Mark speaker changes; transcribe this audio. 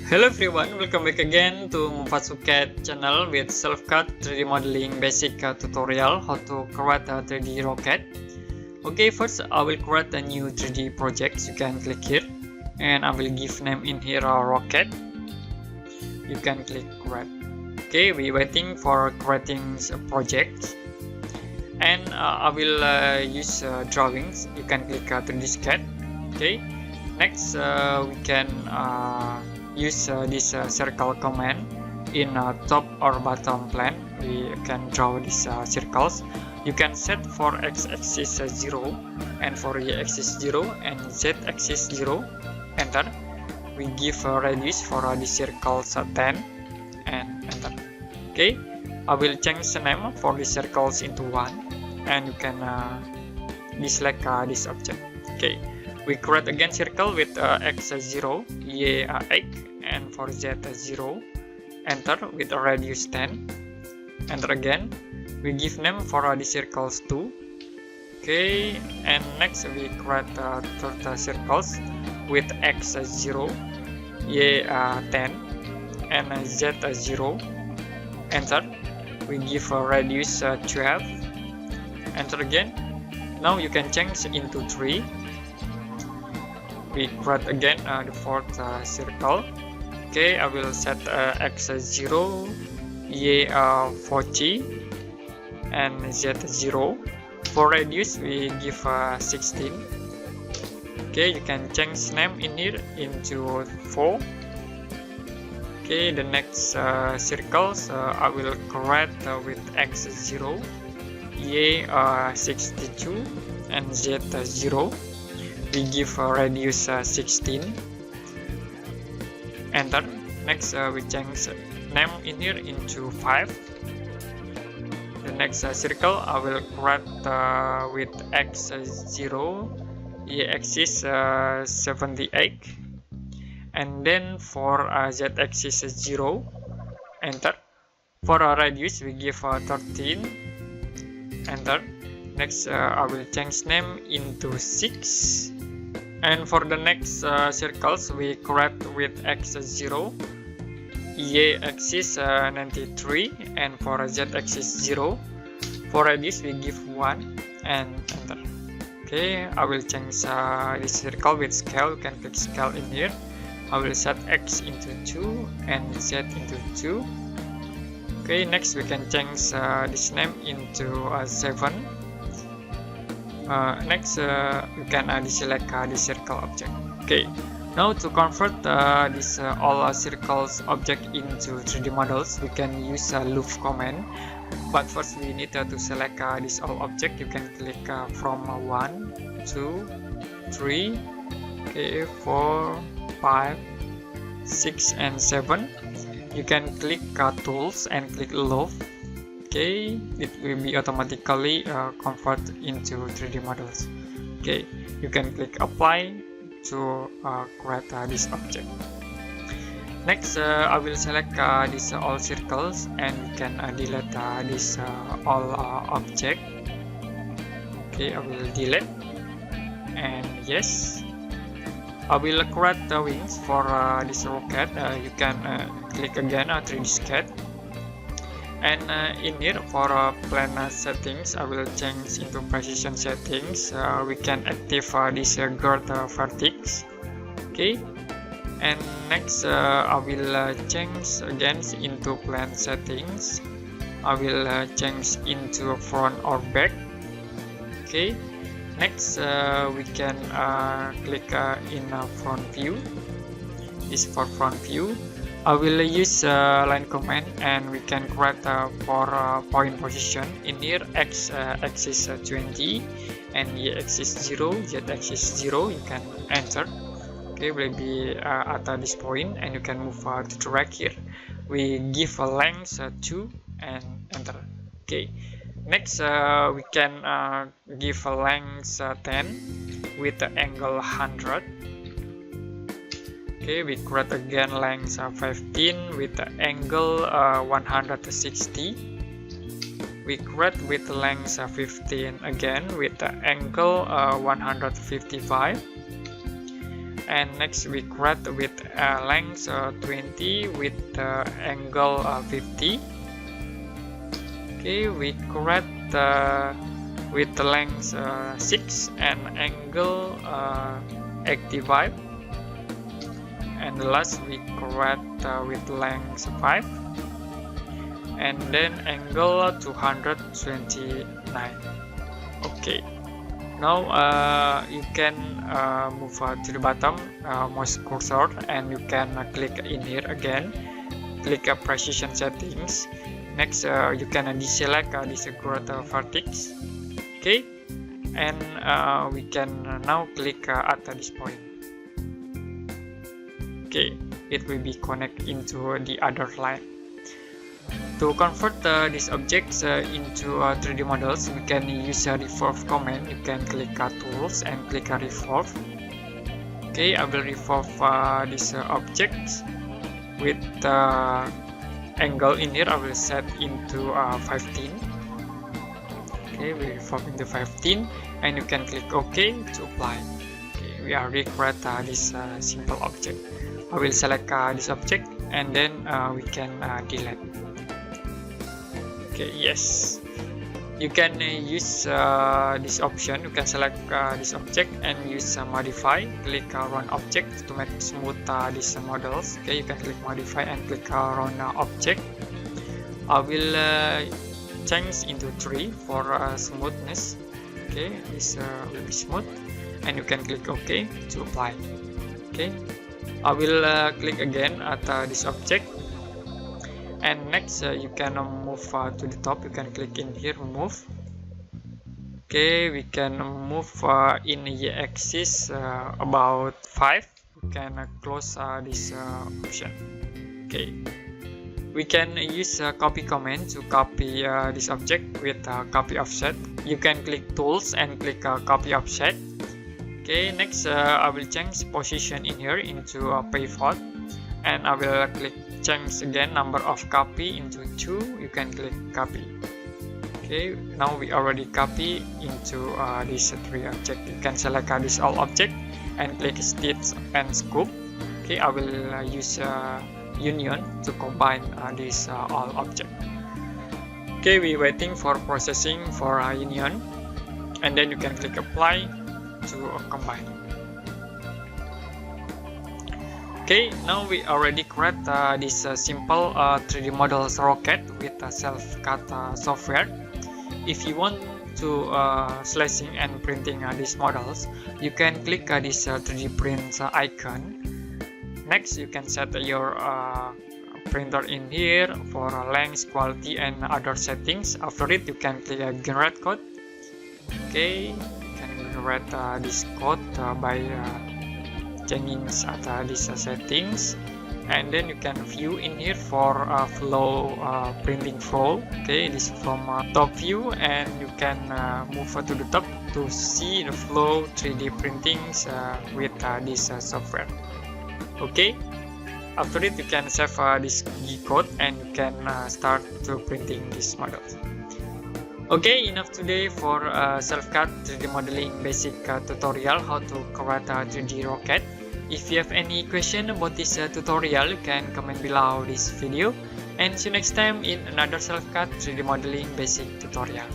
Speaker 1: Hello everyone, welcome back again to SelfCAD channel with SelfCAD 3D modeling basic tutorial how to create a 3D rocket. Okay, first I will create a new 3D project. You can click here and I will give name in here a rocket. You can click create. Okay, we waiting for creating a project and I will use drawings. You can click 3D SCAD. Okay, next we can use this circle command in top or bottom plane. We can draw these circles. You can set for x-axis 0 and for y-axis 0 and z-axis 0. Enter. We give a radius for the circles 10 and enter. Okay, I will change the name for the circles into 1 and you can deselect this object. Okay, we create again circle with x0, y 8 and for z0. Enter with a radius 10. Enter again. We give name for the circles 2. Okay, and next we create third circles with x0, y 10 and z0. Enter. We give a radius 12. Enter again. Now you can change into 3. We create again the fourth circle. Okay, I will set x0, y 40 and z0. For radius we give 16. Okay, you can change name in here into 4. Okay, the next circles I will create with x0, y 62 and z0. We give a radius 16. Enter. Next we change name in here into 5. The next circle I will create with x0, y-axis 78 and then for z-axis 0. Enter. For a radius we give 13. Enter. Next I will change name into 6. And for the next circles we create with x0, y-axis 93 and for z-axis 0. For radius we give 1 and enter. Okay, I will change this circle with scale. You can click scale in here. I will set x into 2 and z into 2. Okay, next we can change this name into 7. Next you can deselect the circle object. Okay, now to convert this all circles object into 3D models, we can use a loft command. But first we need to select this all object. You can click from 1, 2, 3, okay, 4, 5, 6 and 7. You can click tools and click loft. Okay, it will be automatically convert into 3D models. Okay, you can click apply to create this object. Next I will select these all circles and we can delete this all object. Okay, I will delete and yes. I will create the wings for this rocket. You can click again 3D SCAD. And in here for plane settings I will change into precision settings. We can active this girth vertex. Okay, and next I will change again into plane settings. I will change into front or back. Okay, next we can click in front view. This for front view. I will use line command and we can create for point position. In here x-axis 20 and y-axis 0, z-axis 0. You can enter. Okay, will be at this point and you can move to the right here. We give a length 2 and enter. Okay, next we can give a length 10 with the angle 100. Okay, we create again length 15 with the angle 160. We create with length 15 again with the angle 155. And next we create with length 20 with angle 50. Okay, we create with the length 6 and angle 85. And last we create with length 5 and then angle 229. Okay, now you can move to the bottom mouse cursor, and you can click in here again, click precision settings. Next you can deselect this growth vertex. Okay, and we can now click at this point. Okay, it will be connected into the other line. To convert these objects into 3D models, we can use a revolve command. You can click tools and click revolve. Okay, I will revolve these objects with angle in here. I will set into 15. Okay, we revolve into 15, and you can click OK to apply. Okay, we already create this simple object. I will select this object, and then we can delete. Okay, yes, you can use this option. You can select this object and use modify. Click run object to make smooth these models. Okay, you can click modify and click run object. I will change into 3 for smoothness. Okay, this will be smooth, and you can click OK to apply. Okay, I will click again at this object, and next you can move to the top. You can click in here, move. Okay, we can move in the axis about 5. You can close this option. Okay, we can use copy command to copy this object with copy offset. You can click tools and click copy offset. Okay, next I will change position in here into pivot, and I will click change again number of copy into 2. You can click copy. Okay, now we already copy into these 3 objects. You can select this all object and click stitch and scoop. Okay, I will use union to combine this all object. Okay, we waiting for processing for union, and then you can click apply to combine. Okay, now we already create this simple 3D models rocket with SelfCAD software. If you want to slashing and printing these models, you can click this 3D print icon. Next, you can set your printer in here for length, quality, and other settings. After it, you can click generate code. Okay, you can generate this code by changing these settings, and then you can view in here for flow printing flow. Okay, this from top view, and you can move to the top to see the flow 3D printings with this software. Okay, after it you can save this code, and you can start to printing these models. Okay, enough today for SelfCAD 3D modeling basic tutorial how to create a 3D rocket. If you have any question about this tutorial, you can comment below this video, and see you next time in another SelfCAD 3D modeling basic tutorial.